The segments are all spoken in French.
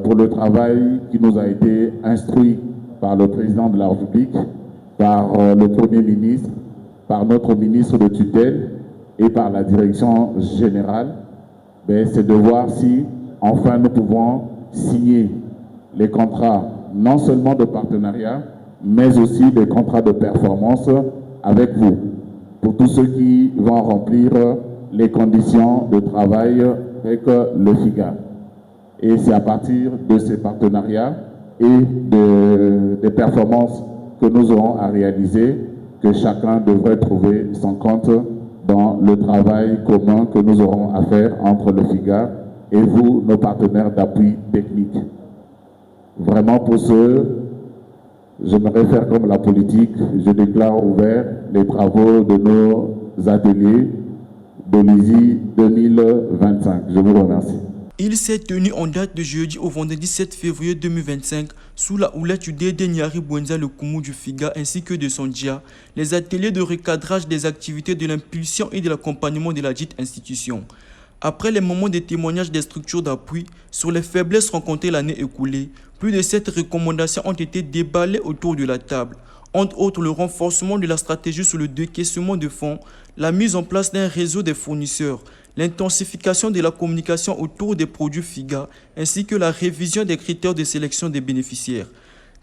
pour le travail qui nous a été instruit par le président de la République, par le Premier ministre, par notre ministre de tutelle et par la direction générale, c'est de voir si enfin nous pouvons signer les contrats non seulement de partenariat, mais aussi des contrats de performance avec vous, pour tous ceux qui vont remplir les conditions de travail avec le FIGA. Et c'est à partir de ces partenariats et des performances que nous aurons à réaliser que chacun devrait trouver son compte dans le travail commun que nous aurons à faire entre le FIGA et vous, nos partenaires d'appui technique. Vraiment pour ce, je me réfère comme la politique, je déclare ouvert les travaux de nos ateliers de l'ISI 2025. Je vous remercie. Il s'est tenu en date de jeudi au vendredi 7 février 2025 sous la houlette du Dédé Nyari Bouenza le Koumou du FIGA ainsi que de son DIA, les ateliers de recadrage des activités de l'impulsion et de l'accompagnement de la dite institution. Après les moments de témoignage des structures d'appui sur les faiblesses rencontrées l'année écoulée, plus de 7 recommandations ont été déballées autour de la table. Entre autres, le renforcement de la stratégie sur le décaissement de fonds, la mise en place d'un réseau des fournisseurs, l'intensification de la communication autour des produits FIGA, ainsi que la révision des critères de sélection des bénéficiaires.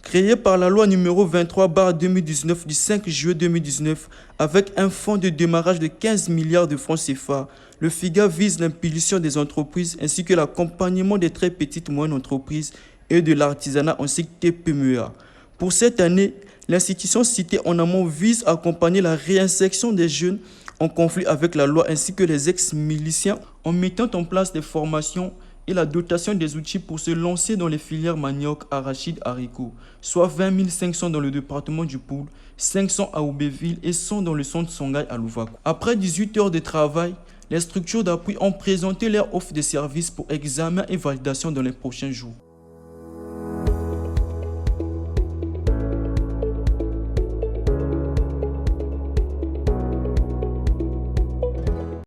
Créé par la loi numéro 23/2019 du 5 juillet 2019, avec un fonds de démarrage de 15 milliards de francs CFA, le FIGA vise l'impulsion des entreprises ainsi que l'accompagnement des très petites et moyennes entreprises et de l'artisanat ainsi que TPMEA. Pour cette année, l'institution citée en amont vise à accompagner la réinsertion des jeunes en conflit avec la loi ainsi que les ex-miliciens en mettant en place des formations et la dotation des outils pour se lancer dans les filières manioc, arachide, haricots, soit 20 500 dans le département du Poul, 500 à Aubéville et 100 dans le centre Songhai à Louvaco. Après 18 heures de travail, les structures d'appui ont présenté leur offre de services pour examen et validation dans les prochains jours.